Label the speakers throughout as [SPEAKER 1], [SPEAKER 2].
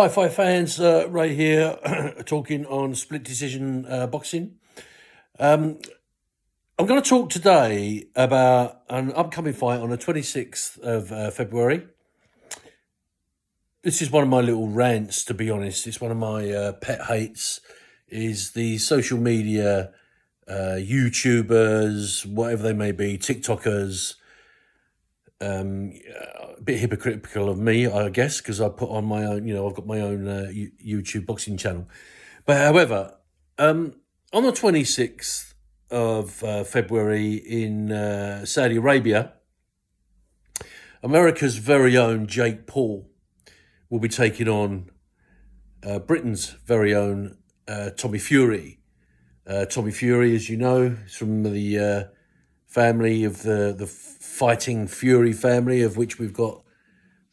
[SPEAKER 1] Hi, Five fans. Ray here, talking on split decision boxing. I'm going to talk today about an upcoming fight on the 26th of February. This is one of my little rants, to be honest. It's one of my pet hates, is the social media, YouTubers, whatever they may be, TikTokers. A bit hypocritical of me, I guess, because I put on my own, I've got my own YouTube boxing channel. But however, on the 26th of February in Saudi Arabia, America's very own Jake Paul will be taking on Britain's very own Tommy Fury. Tommy Fury, as you know, is from the family of the Fighting Fury family, of which we've got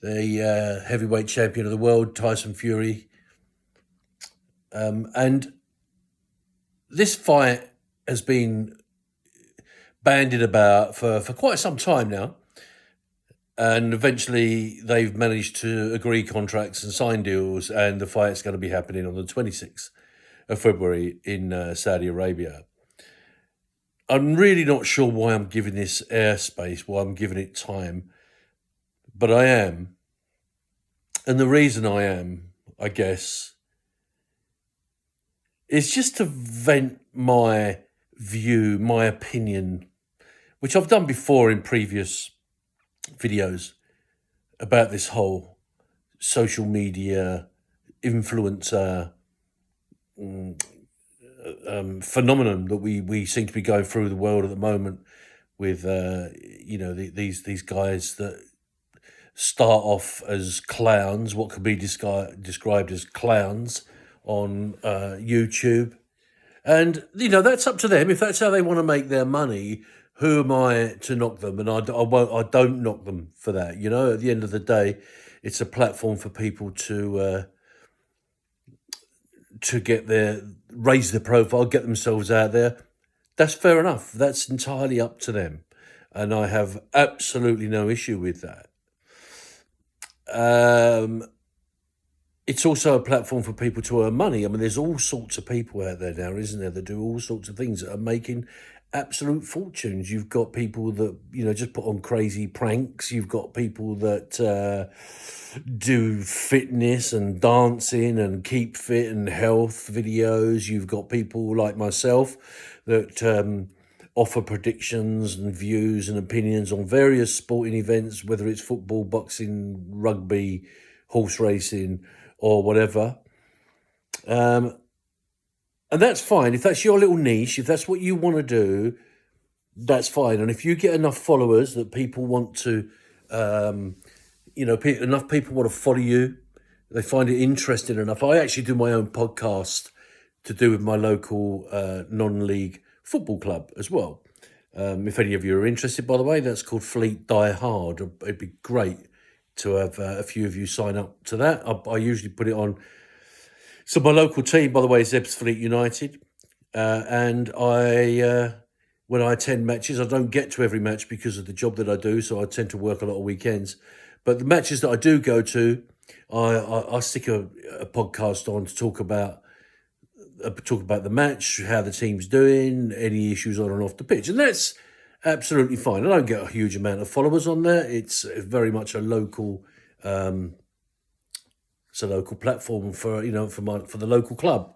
[SPEAKER 1] the heavyweight champion of the world, Tyson Fury. And this fight has been bandied about for quite some time now. And eventually they've managed to agree contracts and sign deals, and the fight's going to be happening on the 26th of February in Saudi Arabia. I'm really not sure why I'm giving this airspace, why I'm giving it time, but I am. And the reason I am, I guess, is just to vent my view, my opinion, which I've done before in previous videos about this whole social media influencer phenomenon that we seem to be going through the world at the moment with these guys that start off as clowns, what could be described as clowns on YouTube, and that's up to them. If that's how they want to make their money, who am I to knock them? And I don't knock them for that. At the end of the day, it's a platform for people to raise their profile, get themselves out there. That's fair enough. That's entirely up to them. And I have absolutely no issue with that. It's also a platform for people to earn money. I mean, there's all sorts of people out there now, isn't there, that do all sorts of things that are making absolute fortunes. You've got people that, just put on crazy pranks. You've got people that do fitness and dancing and keep fit and health videos. You've got people like myself that offer predictions and views and opinions on various sporting events, whether it's football, boxing, rugby, horse racing, or whatever. And that's fine. If that's your little niche, if that's what you want to do, that's fine. And if you get enough followers that people want to, enough people want to follow you, they find it interesting enough. I actually do my own podcast to do with my local non-league football club as well. If any of you are interested, by the way, that's called Fleet Die Hard. It'd be great to have a few of you sign up to that. I usually put it on. So my local team, by the way, is Fleet United. And when I attend matches, I don't get to every match because of the job that I do, so I tend to work a lot of weekends. But the matches that I do go to, I stick a podcast on to talk about the match, how the team's doing, any issues on and off the pitch. And that's absolutely fine. I don't get a huge amount of followers on there. It's very much a local platform for the local club.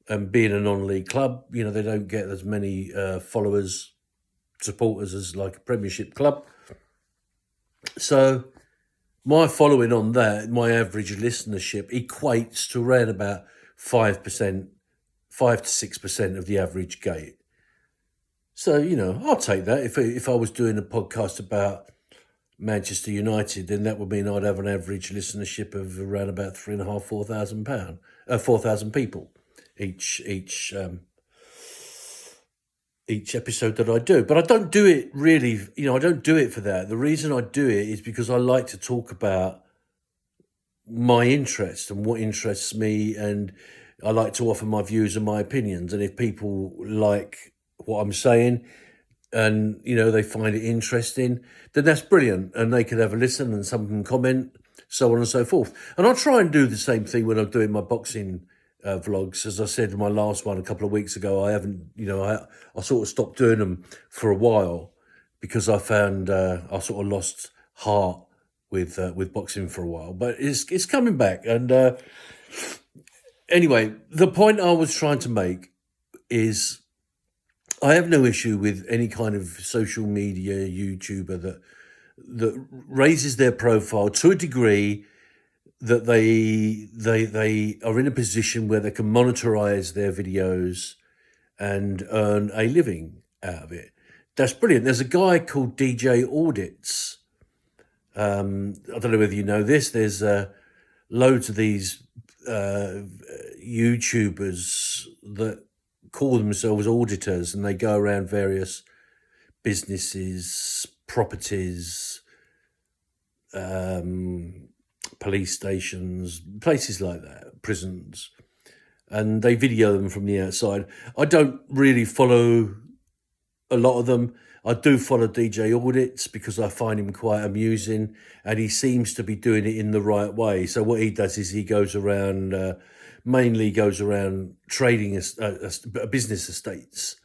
[SPEAKER 1] And being a non-league club, they don't get as many followers, supporters as like a Premiership club. So my following on that, my average listenership equates to around about 5% to 6% of the average gate. So, I'll take that. If I was doing a podcast about Manchester United, then that would mean I'd have an average listenership of around about 3,500, 4,000 people each episode that I do. But I don't do it really, I don't do it for that. The reason I do it is because I like to talk about my interest and what interests me, and I like to offer my views and my opinions. And if people like what I'm saying and, they find it interesting, then that's brilliant. And they can have a listen and some can comment so on and so forth. And I try and do the same thing when I'm doing my boxing vlogs. As I said in my last one a couple of weeks ago, I haven't, I sort of stopped doing them for a while because I found I sort of lost heart with boxing for a while. But it's coming back. And anyway, the point I was trying to make is I have no issue with any kind of social media YouTuber that raises their profile to a degree that they are in a position where they can monetize their videos and earn a living out of it. That's brilliant. There's a guy called DJ Audits. I don't know whether you know this. There's loads of these YouTubers that call themselves auditors, and they go around various businesses, properties, police stations, places like that, prisons, and they video them from the outside. I don't really follow a lot of them. I do follow DJ Audits because I find him quite amusing, and he seems to be doing it in the right way. So what he does is he goes around, mainly goes around trading business estates,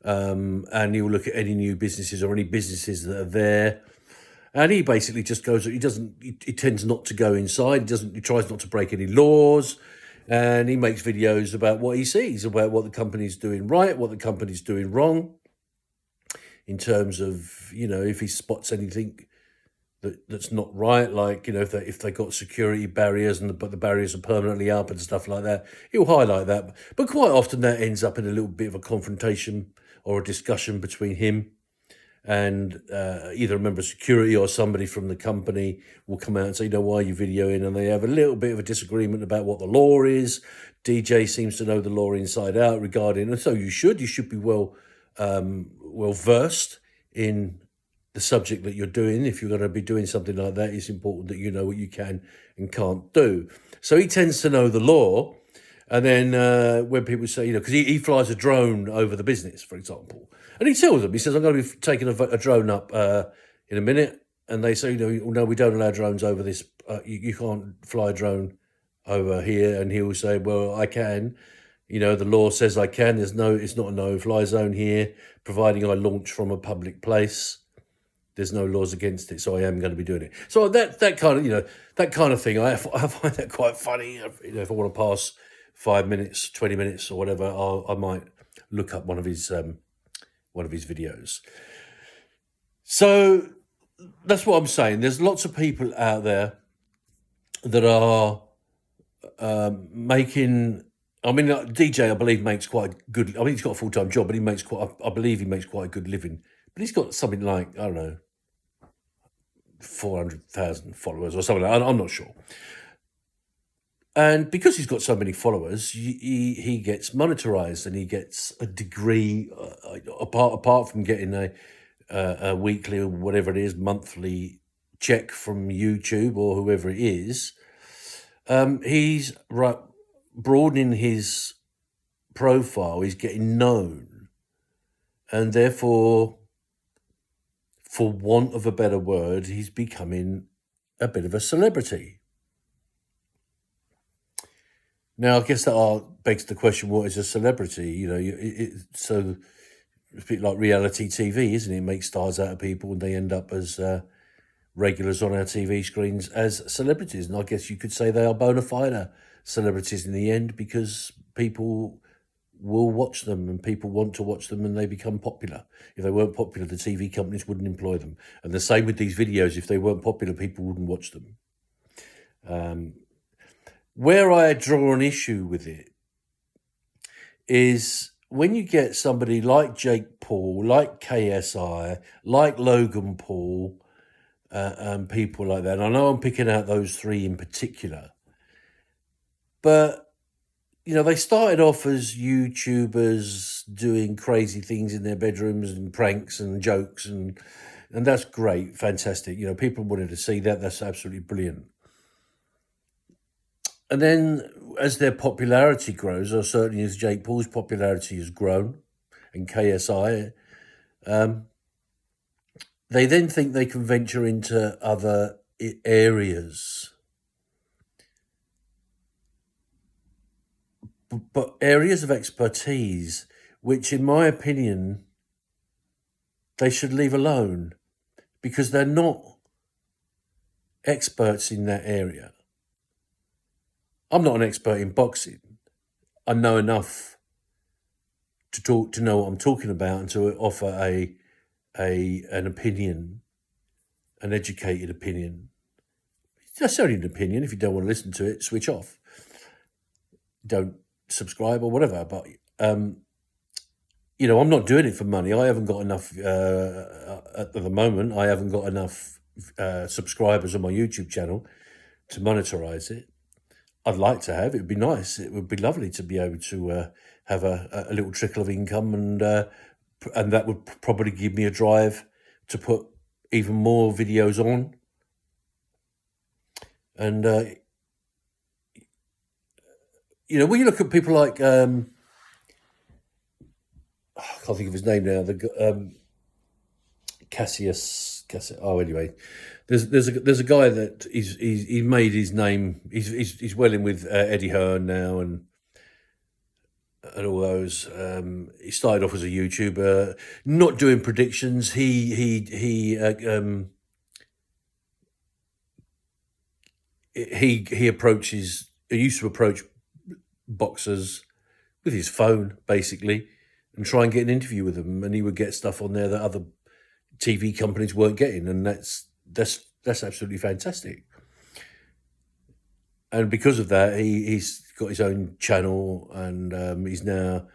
[SPEAKER 1] and he'll look at any new businesses or any businesses that are there. And he basically just goes, he tends not to go inside. He tries not to break any laws. And he makes videos about what he sees, about what the company's doing right, what the company's doing wrong, in terms of, if he spots anything that's not right, like, if they got security barriers but the barriers are permanently up and stuff like that, he'll highlight that. But quite often that ends up in a little bit of a confrontation or a discussion between him and either a member of security or somebody from the company will come out and say, why are you videoing? And they have a little bit of a disagreement about what the law is. DJ seems to know the law inside out regarding, and so you should be well versed in the subject that you're doing. If you're going to be doing something like that, it's important that you know what you can and can't do. So he tends to know the law. And then when people say, because he flies a drone over the business, for example, and he tells them, he says, I'm going to be taking a drone up in a minute. And they say, no, we don't allow drones over this. You can't fly a drone over here. And he will say, well, I can. The law says I can. It's not a no-fly zone here, providing I launch from a public place. There's no laws against it, so I am going to be doing it. So that kind of that kind of thing, I find that quite funny. If I want to pass 5 minutes, 20 minutes, or whatever, I might look up one of his videos. So that's what I'm saying. There's lots of people out there that are making. I mean, DJ, I believe, makes quite good. I mean, he's got a full-time job, but I believe he makes quite a good living. But he's got something like, I don't know, 400,000 followers or something like that. I'm not sure. And because he's got so many followers, he gets monetized, and he gets a degree, apart from getting a weekly or whatever it is, monthly check from YouTube or whoever it is. He's broadening his profile. He's getting known, and therefore, for want of a better word, he's becoming a bit of a celebrity. Now, I guess that begs the question, what is a celebrity? So it's a bit like reality TV, isn't it? It makes stars out of people, and they end up as regulars on our TV screens as celebrities. And I guess you could say they are bona fide celebrities in the end, because people will watch them and people want to watch them, and they become popular. If they weren't popular, the TV companies wouldn't employ them. And the same with these videos. If they weren't popular, people wouldn't watch them. Where I draw an issue with it is when you get somebody like Jake Paul, like KSI, like Logan Paul, and people like that. And I know I'm picking out those three in particular, but they started off as YouTubers doing crazy things in their bedrooms and pranks and jokes, and that's great, fantastic. People wanted to see that. That's absolutely brilliant. And then as their popularity grows, or certainly as Jake Paul's popularity has grown, and KSI, they then think they can venture into other areas, but areas of expertise, which, in my opinion, they should leave alone because they're not experts in that area. I'm not an expert in boxing. I know enough to know what I'm talking about and to offer an opinion, an educated opinion. That's only an opinion. If you don't want to listen to it, switch off. Don't subscribe or whatever. But I'm not doing it for money. I haven't got enough at the moment. I haven't got enough subscribers on my YouTube channel to monetize it. I'd like to have. It would be nice. It would be lovely to be able to have a little trickle of income, and that would probably give me a drive to put even more videos on. And when you look at people like I can't think of his name now. Cassius. Oh, anyway, there's a guy that he's made his name. He's well in with Eddie Hearn now and all those. He started off as a YouTuber, not doing predictions. He approaches. He used to approach boxers with his phone, basically, and try and get an interview with them, and he would get stuff on there that other TV companies weren't getting, and that's absolutely fantastic. And because of that, he's got his own channel, and he's now,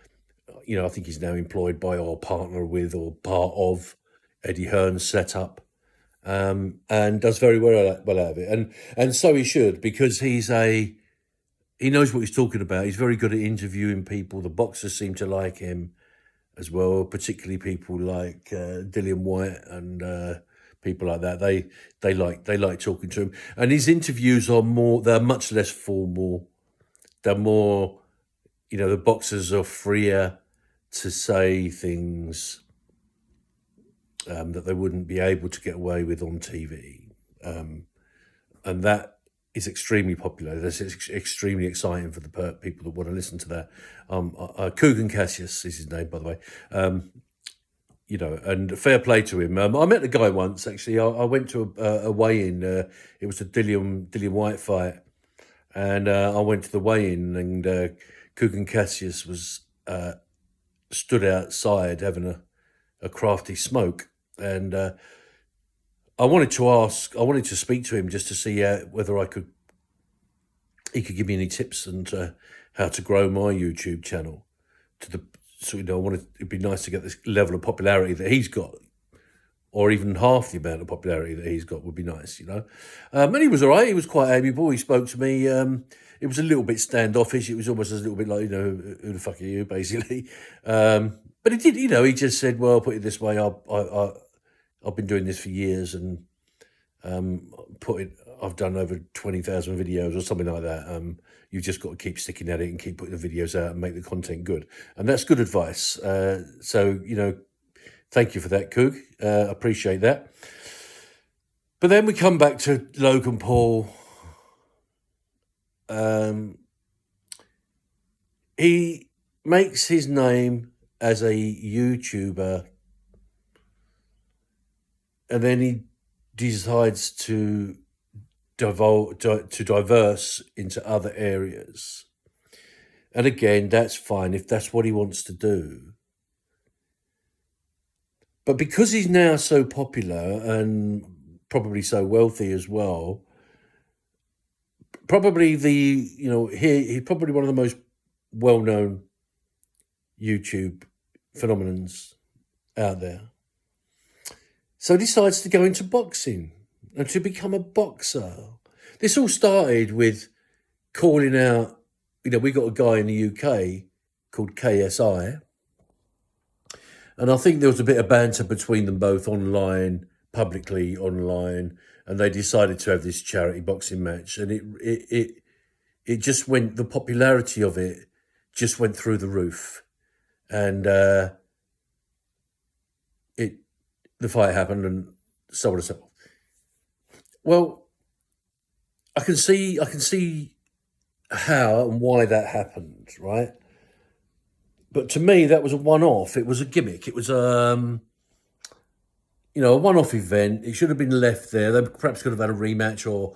[SPEAKER 1] I think he's now employed by or partner with or part of Eddie Hearn's setup, and does very well out of it, and so he should, because he knows what he's talking about. He's very good at interviewing people. The boxers seem to like him as well, particularly people like Dillian White and people like that. They like talking to him, and his interviews they're much less formal. They're more, the boxers are freer to say things that they wouldn't be able to get away with on TV, and that is extremely popular. That's extremely exciting for the people that want to listen to that. Logan Cassius is his name, by the way. And fair play to him. I met the guy once, actually. I went to a weigh-in. It was a Dillian White fight, and I went to the weigh-in, and Logan Cassius was stood outside having a crafty smoke, and I wanted to speak to him just to see whether he could give me any tips on how to grow my YouTube channel it'd be nice to get this level of popularity that he's got, or even half the amount of popularity that he's got would be nice, And he was all right. He was quite amiable. He spoke to me. It was a little bit standoffish. It was almost a little bit like, who the fuck are you, basically. But he did, he just said, well, I'll put it this way. I've been doing this for years, and I've done over 20,000 videos or something like that. You've just got to keep sticking at it and keep putting the videos out and make the content good. And that's good advice. So, thank you for that, Coog. Appreciate that. But then we come back to Logan Paul. He makes his name as a YouTuber, and then he decides to diverse into other areas. And again, that's fine if that's what he wants to do. But because he's now so popular and probably so wealthy as well, probably he's probably one of the most well-known YouTube phenomenons out there. So he decides to go into boxing and to become a boxer. This all started with calling out, we got a guy in the UK called KSI, and I think there was a bit of banter between them both publicly online, and they decided to have this charity boxing match, and it just went, the popularity of it just went through the roof, and the fight happened, and so on and so on. Well, I can see how and why that happened, right? But to me, that was a one-off. It was a gimmick. It was a one-off event. It should have been left there. They perhaps could have had a rematch or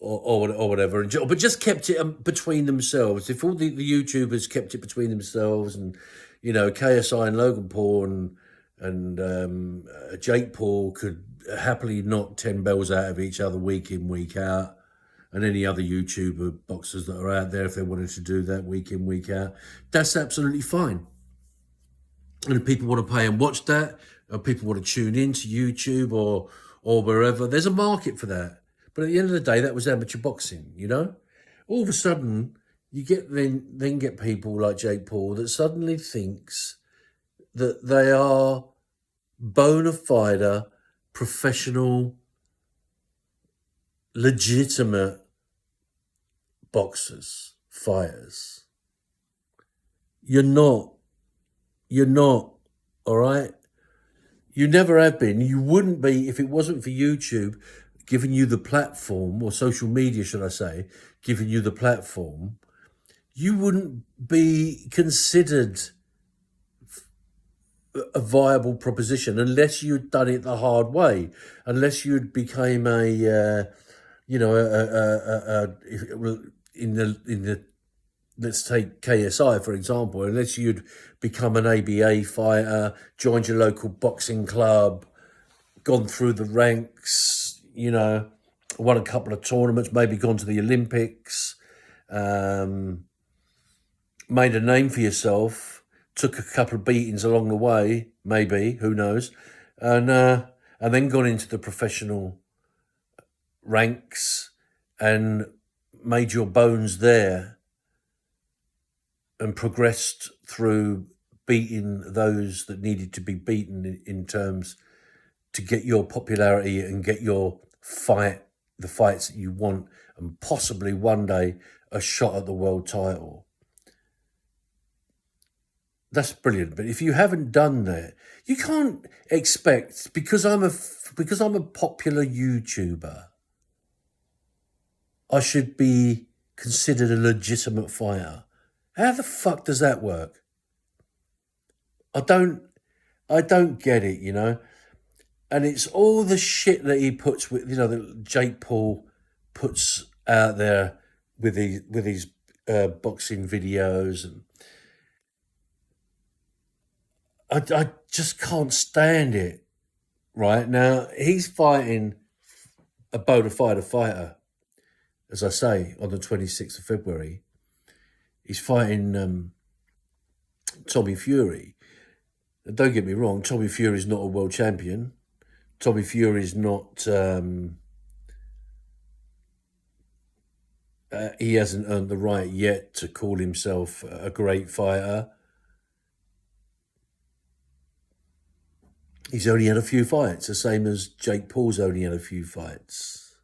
[SPEAKER 1] whatever, but just kept it between themselves. If all the YouTubers kept it between themselves, and KSI and Logan Paul and Jake Paul could happily knock 10 bells out of each other week in, week out, and any other YouTuber boxers that are out there, if they wanted to do that week in, week out, that's absolutely fine. And if people want to pay and watch that, or people want to tune in to YouTube or wherever, there's a market for that. But at the end of the day, that was amateur boxing, All of a sudden, you get people like Jake Paul that suddenly thinks that they are bona fide, professional, legitimate boxers, fighters. You're not. You're not, all right? You never have been. You wouldn't be if it wasn't for YouTube giving you the platform, or social media, should I say, giving you the platform. You wouldn't be considered a viable proposition unless you'd done it the hard way, unless you'd became in the let's take KSI, for example, unless you'd become an ABA fighter, joined your local boxing club, gone through the ranks, won a couple of tournaments, maybe gone to the Olympics, made a name for yourself, took a couple of beatings along the way, maybe, who knows, and then gone into the professional ranks and made your bones there, and progressed through beating those that needed to be beaten in terms to get your popularity and get your the fights that you want, and possibly one day a shot at the world title. That's brilliant. But if you haven't done that, you can't expect, because I'm a popular YouTuber, I should be considered a legitimate fighter. How the fuck does that work? I don't get it, And it's all the shit that he puts with, that Jake Paul puts out there with his boxing videos, and I just can't stand it. Right now, he's fighting a bona fide fighter, as I say, on the 26th of February. He's fighting Tommy Fury. And don't get me wrong, Tommy Fury is not a world champion. Tommy Fury is not. He hasn't earned the right yet to call himself a great fighter. He's only had a few fights, the same as Jake Paul's only had a few fights.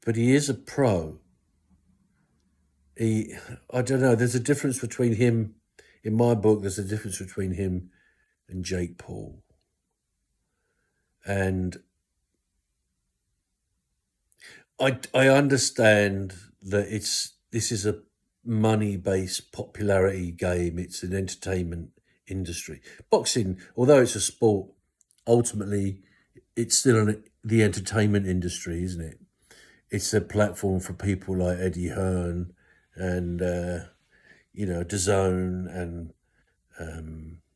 [SPEAKER 1] But he is a pro. I don't know, there's a difference between him, in my book, there's a difference between him and Jake Paul. And I understand that this is a money-based popularity game. It's an entertainment industry. Boxing, although it's a sport, ultimately it's still the entertainment industry, isn't it? It's a platform for people like Eddie Hearn and DAZN and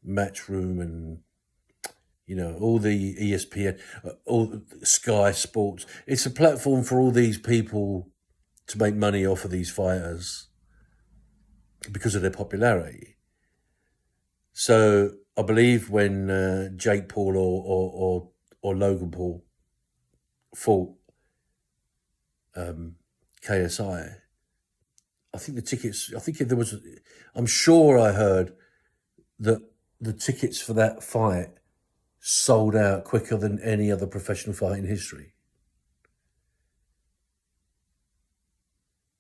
[SPEAKER 1] Matchroom and all the ESPN, all Sky Sports. It's a platform for all these people to make money off of these fighters because of their popularity. So I believe when Jake Paul or Logan Paul fought KSI, I think the tickets, I'm sure I heard that the tickets for that fight sold out quicker than any other professional fight in history.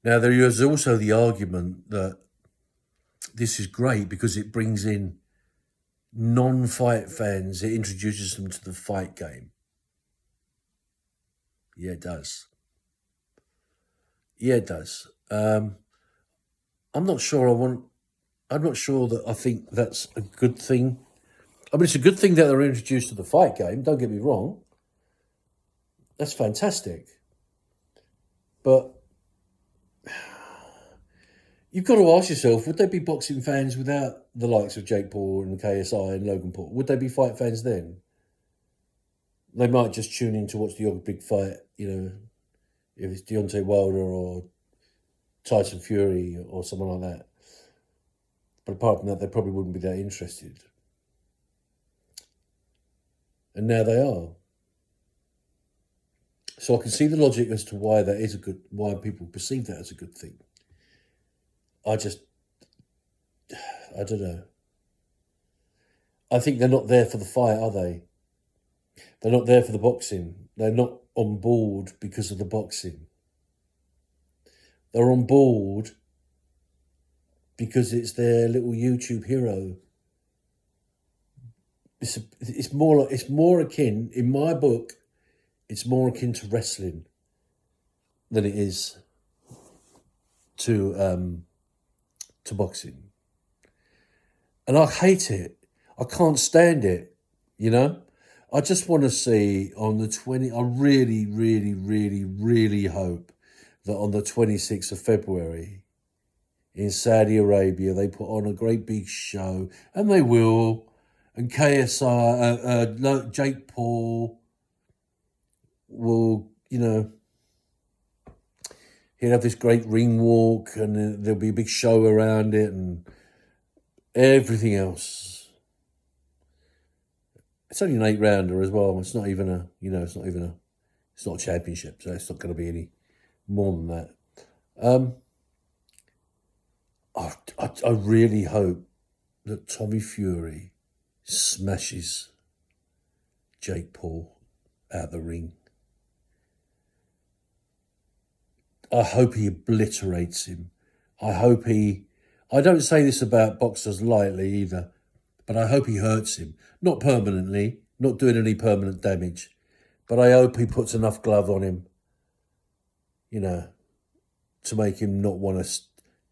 [SPEAKER 1] Now, there is also the argument that this is great because it brings in non-fight fans. It introduces them to the fight game. Yeah, it does. Yeah, it does. I'm not sure I want. I'm not sure that I think that's a good thing. I mean, it's a good thing that they're introduced to the fight game. Don't get me wrong. That's fantastic. But you've got to ask yourself: would there be boxing fans without the likes of Jake Paul and KSI and Logan Paul? Would they be fight fans then? They might just tune in to watch the odd big fight. You know, if it's Deontay Wilder or Tyson Fury or someone like that. But apart from that, they probably wouldn't be that interested. And now they are. So I can see the logic as to why that is why people perceive that as a good thing. I don't know. I think they're not there for the fight, are they? They're not there for the boxing. They're not on board because of the boxing. They're on board because it's their little YouTube hero. It's more akin, in my book, it's more akin to wrestling than it is to boxing. And I hate it. I can't stand it, you know? I just want to see on the 20, I really, really, really, really hope that on the 26th of February in Saudi Arabia, they put on a great big show, and they will, and KSI, Jake Paul will, you know, he'll have this great ring walk, and there'll be a big show around it, and everything else. It's only an 8-rounder as well. It's not even it's not a championship, so it's not going to be any more than that. I really hope that Tommy Fury smashes Jake Paul out the ring. I hope he obliterates him. I don't say this about boxers lightly either, but I hope he hurts him. Not permanently, not doing any permanent damage, but I hope he puts enough glove on him, you know, to make him not want to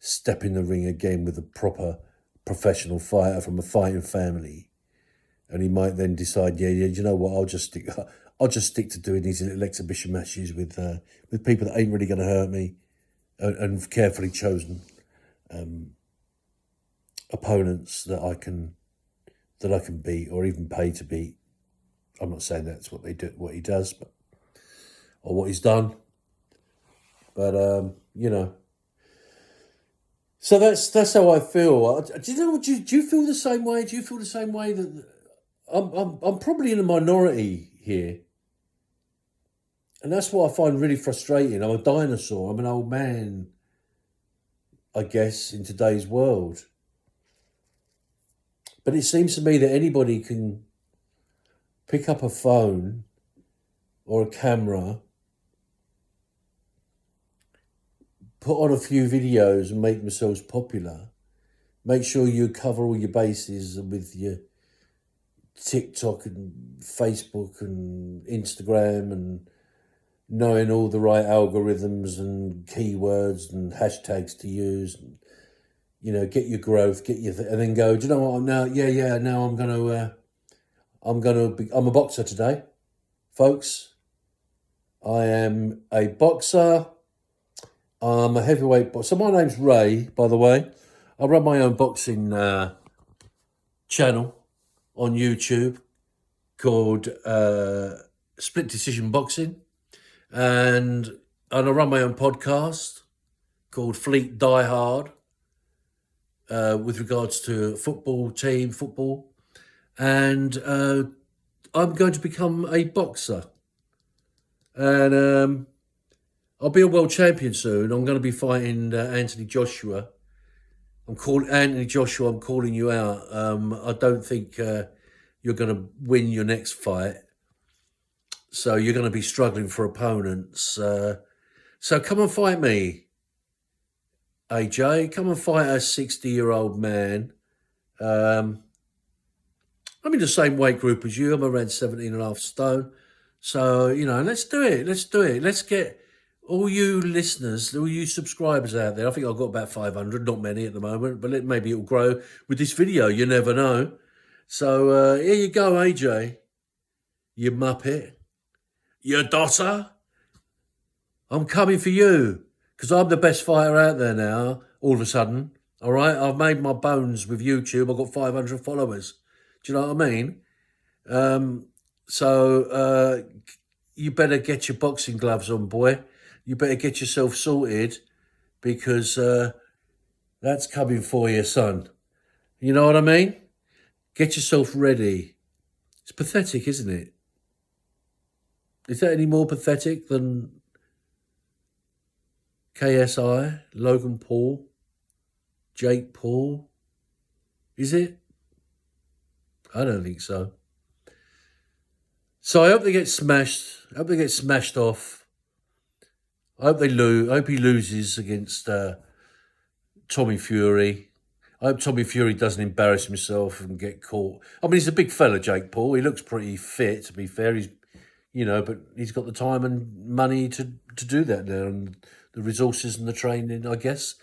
[SPEAKER 1] step in the ring again with a proper professional fighter from a fighting family. And he might then decide, yeah, you know what, I'll just stick to doing these little exhibition matches with people that ain't really going to hurt me, and carefully chosen opponents that I can beat or even pay to beat. I'm not saying that's what he does, or what he's done, but you know. So that's how I feel. Do you know? Do you feel the same way? Do you feel the same way that I'm probably in a minority here, and that's what I find really frustrating. I'm a dinosaur. I'm an old man, I guess, in today's world. But it seems to me that anybody can pick up a phone or a camera, put on a few videos and make themselves popular. Make sure you cover all your bases with your TikTok and Facebook and Instagram, and knowing all the right algorithms and keywords and hashtags to use. And, you know, get your growth, and then go, do you know what? Now I'm a boxer today, folks. I am a boxer. I'm a heavyweight boxer. So my name's Ray, by the way. I run my own boxing channel on YouTube called Split Decision Boxing, and I run my own podcast called Fleet Die Hard, with regards to football, and I'm going to become a boxer, and I'll be a world champion soon. I'm going to be fighting Anthony Joshua. I'm calling you out. I don't think you're going to win your next fight, so you're going to be struggling for opponents. So come and fight me, AJ. Come and fight a 60-year-old man. I'm in the same weight group as you. I'm around 17.5 stone. So, let's do it. Let's do it. Let's get all you listeners, all you subscribers out there. I think I've got about 500, not many at the moment, but maybe it'll grow with this video. You never know. So, here you go, AJ. You muppet. You dosser. I'm coming for you because I'm the best fighter out there now, all of a sudden. All right? I've made my bones with YouTube. I've got 500 followers. Do you know what I mean? So you better get your boxing gloves on, boy. You better get yourself sorted because that's coming for you, son. You know what I mean? Get yourself ready. It's pathetic, isn't it? Is that any more pathetic than KSI, Logan Paul, Jake Paul? Is it? I don't think so. So I hope they get smashed. I hope they get smashed off. I hope they lose. I hope he loses against Tommy Fury. I hope Tommy Fury doesn't embarrass himself and get caught. I mean, he's a big fella, Jake Paul. He looks pretty fit, to be fair. He's, but he's got the time and money to do that now, and the resources and the training, I guess.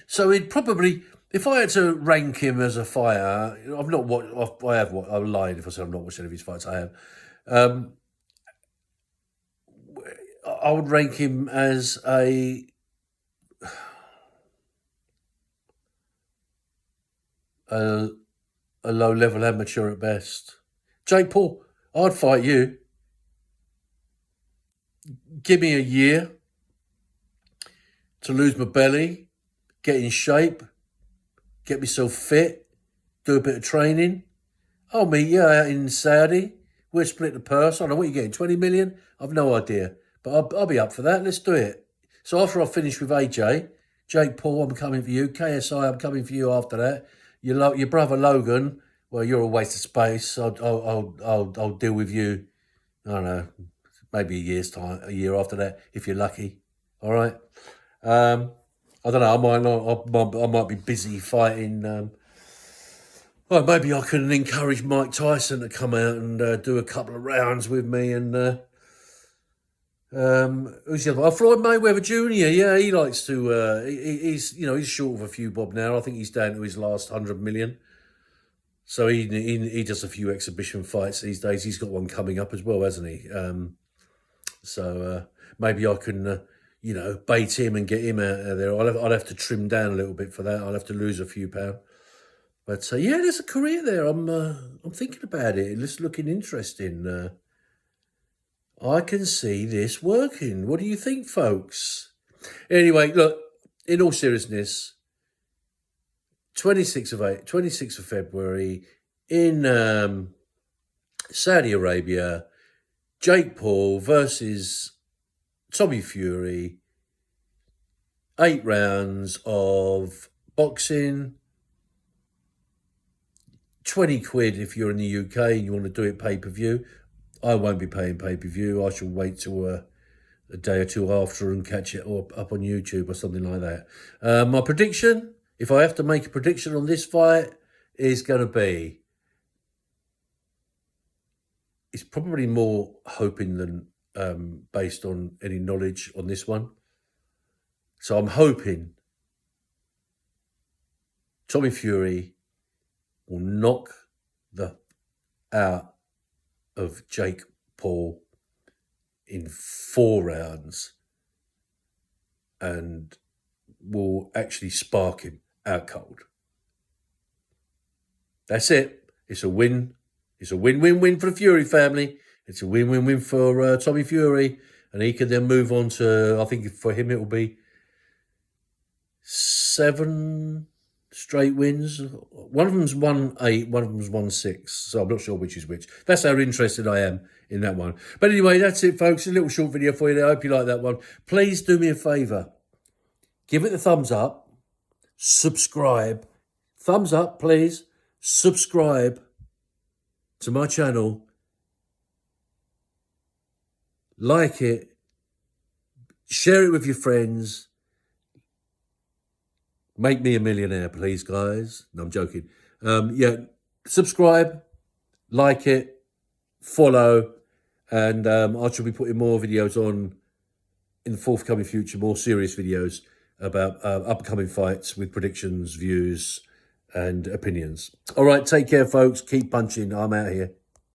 [SPEAKER 1] So he'd probably, if I had to rank him as a fighter, I've not watched. I have. I lied if I said I've not watched any of his fights. I have. I would rank him as a low-level amateur at best. Jake Paul, I'd fight you. Give me a year to lose my belly, get in shape, get myself fit, do a bit of training. I'll meet you out in Saudi. We'll split the purse. I don't know what you're getting, 20 million? I've no idea. But I'll be up for that. Let's do it. So after I finish with AJ, Jake Paul, I'm coming for you. KSI, I'm coming for you after that. Your brother Logan, well, you're a waste of space. I'll deal with you. I don't know, maybe a year after that, if you're lucky. All right. I don't know. I might be busy fighting. Well, maybe I can encourage Mike Tyson to come out and do a couple of rounds with me. And who's the other one? Floyd Mayweather Jr. Yeah, he likes to. He's short of a few bob now. I think he's down to his last 100 million. So he does a few exhibition fights these days. He's got one coming up as well, hasn't he? So maybe I can, bait him and get him out of there. I'd have to trim down a little bit for that. I'd have to lose a few pounds. But yeah, there's a career there. I'm thinking about it. It's looking interesting. I can see this working. What do you think, folks? Anyway, look. In all seriousness, 26th of February in Saudi Arabia, Jake Paul versus Tommy Fury. 8 rounds of boxing. 20 quid if you're in the UK and you want to do it pay-per-view. I won't be paying pay-per-view. I shall wait till a day or two after and catch it up on YouTube or something like that. My prediction, if I have to make a prediction on this fight, is going to be, it's probably more hoping than based on any knowledge on this one. So I'm hoping Tommy Fury will knock the out of Jake Paul in 4 rounds and will actually spark him out cold. That's it. It's a win. It's a win-win-win for the Fury family. It's a win-win-win for Tommy Fury. And he can then move on to, I think for him it will be 7 straight wins. One of them's 1-8, one of them's 1-6. So I'm not sure which is which. That's how interested I am in that one. But anyway, that's it, folks. A little short video for you. I hope you like that one. Please do me a favour. Give it the thumbs up. Subscribe. Thumbs up, please. Subscribe to my channel. Like it. Share it with your friends. Make me a millionaire, please, guys. No, I'm joking. Subscribe, like it, follow, And I shall be putting more videos on in the forthcoming future, more serious videos about upcoming fights with predictions, views, and opinions. All right, take care, folks. Keep punching. I'm out here.